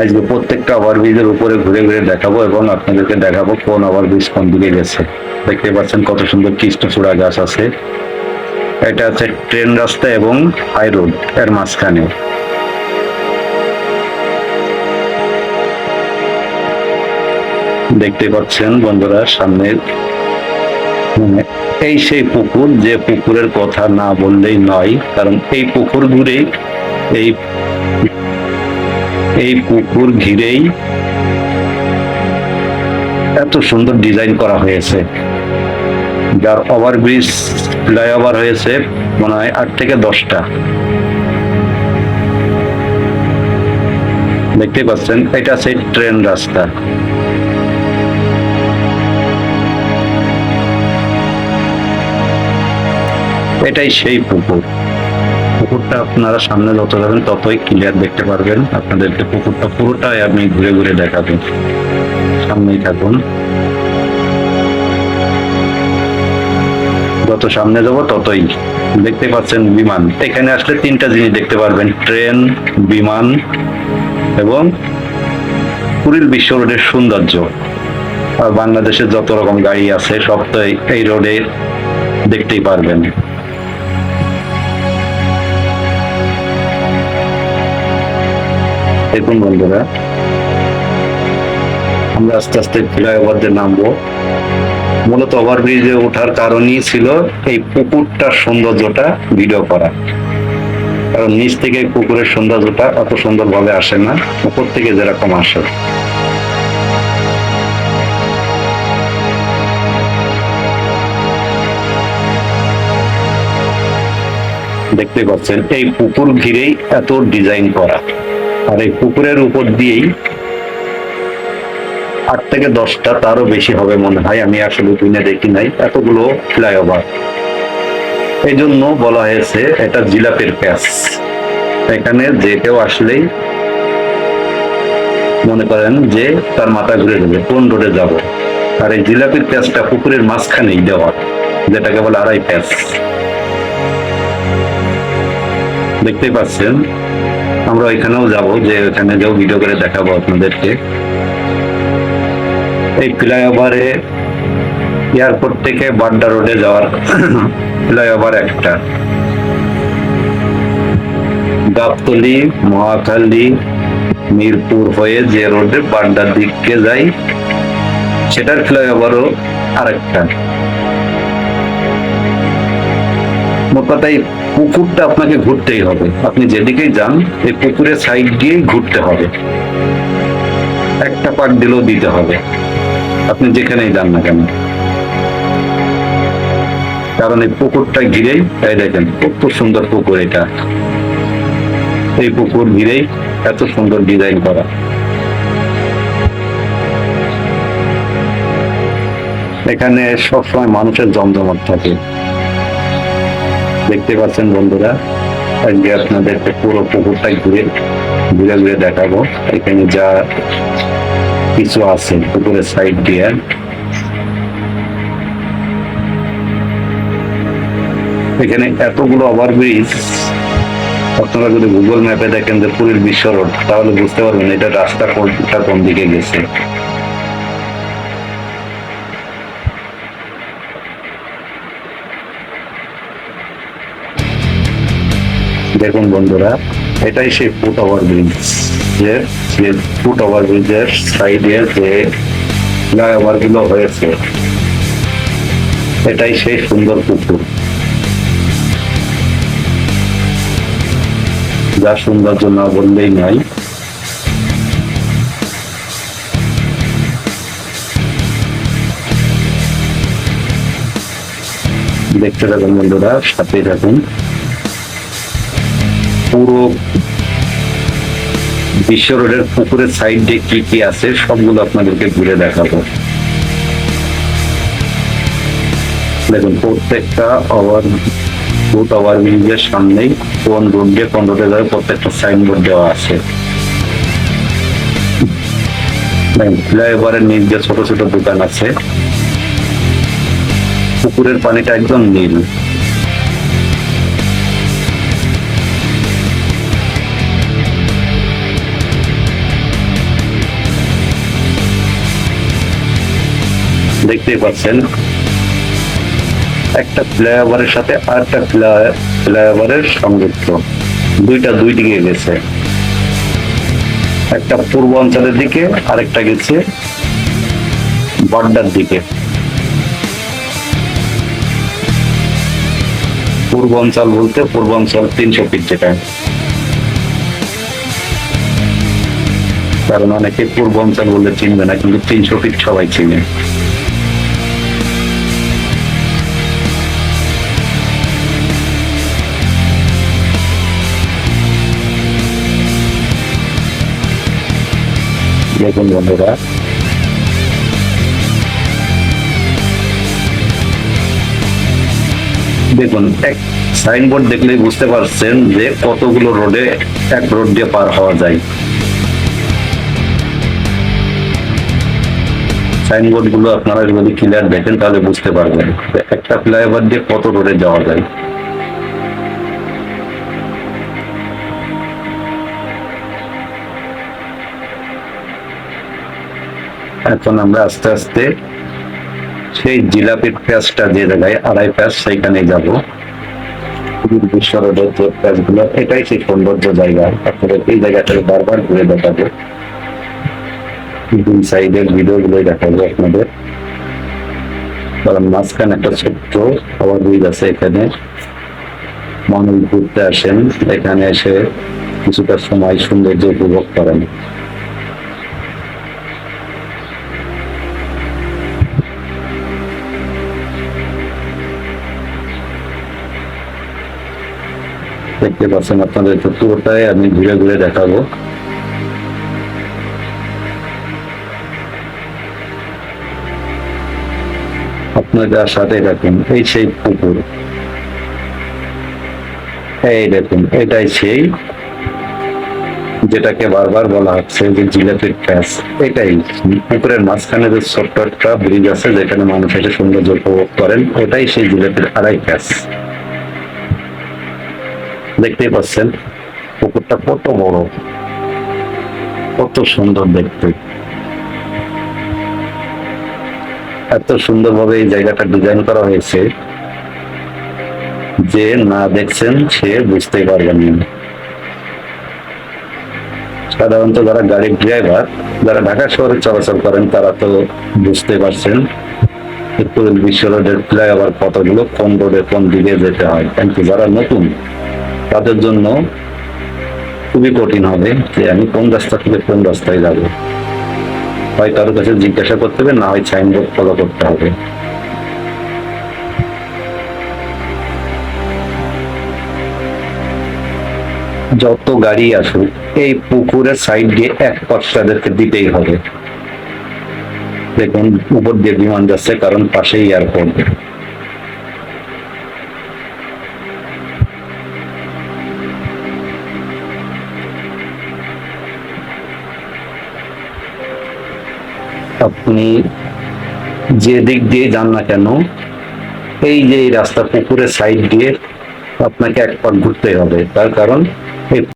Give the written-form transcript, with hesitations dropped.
আজকে প্রত্যেকটা ওভারব্রিজের উপরে ঘুরে ঘুরে দেখাবো এবং আপনাদেরকে দেখাবো কোন ওভারব্রিজ কোন দিকে গেছে। দেখতে পাচ্ছেন কত সুন্দর কৃষ্ণচূড়া গাছ আছে। এটা হচ্ছে ট্রেন রাস্তা এবং হাই রোড এর মাঝখানে। দেখতে পাচ্ছেন বন্ধুরা সামনে এই সেই পুকুর, যে পুকুরের কথা না বললেই নয়, কারণ এই পুকুর ঘুরেই এই পুকুর ঘিরেই এত সুন্দর ডিজাইন করা হয়েছে। যার ওভারব্রিজ ফ্লাইওভার হয়েছে মনে হয় 8 থেকে 10টা। দেখতে পাচ্ছেন এটা সেই ট্রেন রাস্তা। এটাই সেই পুকুর। পুকুরটা আপনারা সামনে যত যাবেন ততই ক্লিয়ার দেখতে পারবেন। আপনাদেরকে পুকুরটা পুরোটাই আমি ঘুরে ঘুরে দেখাবো, সামনেই থাকুন। যত সামনে যাব ততই দেখতে পাচ্ছেন বিমান। এখানে আসলে 3টা জিনিস দেখতে পারবেন, ট্রেন, বিমান এবং কুড়িল বিশ্ব রোডের সৌন্দর্য। আর বাংলাদেশের যত রকম গাড়ি আছে সব তো এই রোডে দেখতেই পারবেন। দেখুন বন্ধুরা, আমরা আস্তে আস্তে ফ্লাইওভার দিয়ে নামবো। মূলত ওভারব্রিজে ওঠার কারণই ছিল এই পুকুরটার সৌন্দর্যটা ভিডিও করা, কারণ নিচ থেকে পুকুরের সৌন্দর্যটা অত সুন্দর ভাবে আসে না, উপর থেকে যেরকম আসে। দেখতে পাচ্ছেন এই পুকুর ঘিরেই এত ডিজাইন করা, আর এই পুকুরের উপর দিয়েই 8 থেকে 10টা, তারও বেশি হবে মনে হয়, আমি আসলে দিনে দেখি নাই এতগুলো ফ্লাইওভার। এই জন্য বলা হয়েছে এটা জিলাপির প্যাচ। এখানে যে কেউ আসলেই মনে করেন যে তার মাথা ঘুরে যাবে কোন রোডে যাব। আর এই জিলাপির প্যাচটা পুকুরের মাঝখানেই দেওয়া, যেটাকে বলে আড়াই প্যাচ। দেখতেই পাচ্ছেন আমরা ওইখানেও যাব, যে ওখানে যাও ভিডিও করে দেখাবো আপনাদেরকে। এই ফ্লাইওভারে এয়ারপোর্ট থেকে বাড্ডা রোডে যাওয়ার ফ্লাইওভার একটা, গাবতলী, মহাখালী, মিরপুর হয়ে যে রোডে বাড্ডার দিকে যাই সেটার ফ্লাইওভারও আরেকটা। মোট কথা এই পুকুরটা আপনাকে ঘুরতেই হবে। আপনি যেদিকেই যান এই পুকুরের সাইড দিয়েই ঘুরতে হবে, একটা পাক দিলেও দিতে হবে আপনি যেখানেই যান না কেন। কারণ এই পুকুরটা ঘিরেই, এই দেখেন কত সুন্দর পুকুর এটা। এই পুকুর ঘিরেই এত সুন্দর ডিজাইন করা। এখানে সবসময় মানুষের জমজমাট থাকে। দেখতে পাচ্ছেন বন্ধুরা, আজকে আপনাদেরকে পুরো পুকুরটাই ঘুরে ঘুরে ঘুরে দেখাবো। এখানে যা কিছু আছে পুকুরের সাইড দিয়ে, এখানে এতগুলো ওভারব্রিজ। আপনারা যদি গুগল ম্যাপে দেখেন যে কুড়িল বিশ্ব রোড, তাহলে বুঝতে পারবেন এটা রাস্তা কোনটা কোন দিকে গেছে। দেখুন বন্ধুরা, এটাই সেই ফুট ওভারব্রিজ, যে ফুট ওভারব্রিজের সাইডে যে ফ্লাইওভার গুলো হয়েছে, এটাই সেই সুন্দর পুকুর। যা সৌন্দর্য না বললেই নাই। দেখতে থাকুন বন্ধুরা, সাথে থাকুন। পুরো বিশ্ব রোডের পুকুরের সাইড দিয়ে কি কি আছে সবগুলো আপনাদেরকে ঘুরে দেখাবো। দেখুন প্রত্যেকটা ওভারব্রিজের সামনেই কোন রোড দিয়ে কোন রোডে যাবে প্রত্যেকটা সাইনবোর্ড দেওয়া আছে। ফ্লাইওভারের নিচ দিয়ে ছোট ছোট দোকান আছে। পুকুরের পানিটা একদম নীল। দেখতেই পাচ্ছেন একটা ফ্লাইওভারের সাথে আরেকটা ফ্লাইওভারের সংযুক্ত, দুইটা দুই দিকে গেছে, একটা পূর্ব অঞ্চলের দিকে আরেকটা গেছে বড্ডার দিকে। পূর্ব অঞ্চল বলতে পূর্ব অঞ্চল 300 ফিট, যেটা কারণ অনেকে পূর্ব অঞ্চল বললে চিনবে না, কিন্তু 300 ফিট সবাই চিনে। দেখুন বন্ধুরা, দেখুন এক সাইনবোর্ড দেখলেই বুঝতে পারছেন যে কতগুলো রোডে এক রোড দিয়ে পার হওয়া যায়। সাইনবোর্ড গুলো আপনারা যদি ক্লিয়ার দেখেন তাহলে বুঝতে পারবেন একটা ফ্লাইওভার দিয়ে কত রোডে যাওয়া যায়। এখন আমরা আস্তে আস্তে সেই জিলাপির প্যাঁচটা যে জায়গায় 2.5 প্যাঁচ সেইখানে যাবো। বিশ্ব রোডের যে প্যাঁচ গুলো, এটাই সেই সৌন্দর্য জায়গা। তারপরে এই জায়গাটা বারবার ঘুরে দেখাবো, দুই সাইডের ভিডিও গুলোই দেখাবো আপনাদের। কারণ মাঝখানে একটা ছোট্ট খাবার ব্রিজ আছে, এখানে মানুষ ঘুরতে আসেন, এখানে এসে কিছুটা সময় সৌন্দর্য উপভোগ করেন। দেখতে পাচ্ছেন আপনাদের পুরোটাই আমি ঘুরে ঘুরে দেখাবো। আপনাদের সাথে দেখুন এই সেই পুকুর, এই দেখুন এটাই সেই যেটাকে বারবার বলা হচ্ছে যে জিলাপির প্যাঁচ। এটাই পুকুরের মাঝখানে যে ছোট্ট একটা ব্রিজ আছে যেখানে মানুষ এসে সৌন্দর্য উপভোগ করেন, ওটাই সেই জিলাপির 2.5 প্যাঁচ। দেখতেই পাচ্ছেন পুকুরটা কত বড়, কত সুন্দর দেখতে। এত সুন্দরভাবে এই জায়গাটা ডিজাইন করা হয়েছে যে না দেখছেন সে বুঝতেই পারবেন না। সাধারণত যারা গাড়ির ড্রাইভার, যারা ঢাকা শহরে চলাচল করেন, তারা তো বুঝতে পারছেন বিশ্ব রোডের ফ্লাইওভার কতগুলো, কোন রোডে কোন দিকে যেতে হয়। কিন্তু যারা নতুন তাদের জন্য খুবই কঠিন হবে যে আমি কোন রাস্তা থেকে কোন রাস্তায় যাব। হয় কারোর কাছে জিজ্ঞাসা করতে হবে, না হয় সাইনবোর্ড ফলো করতে হবে। যত গাড়ি আসুক এই পুকুরের সাইড দিয়ে এক পথ তাদেরকে দিতেই হবে। দেখুন উপর দিয়ে বিমান যাচ্ছে, কারণ পাশেই এয়ারপোর্ট। আপনি যে দিক দিয়ে যান না কেন, এই যে রাস্তা পুকুরের সাইড দিয়ে আপনাকে এক পথ ঘুরতে হবে, তার কারণ এই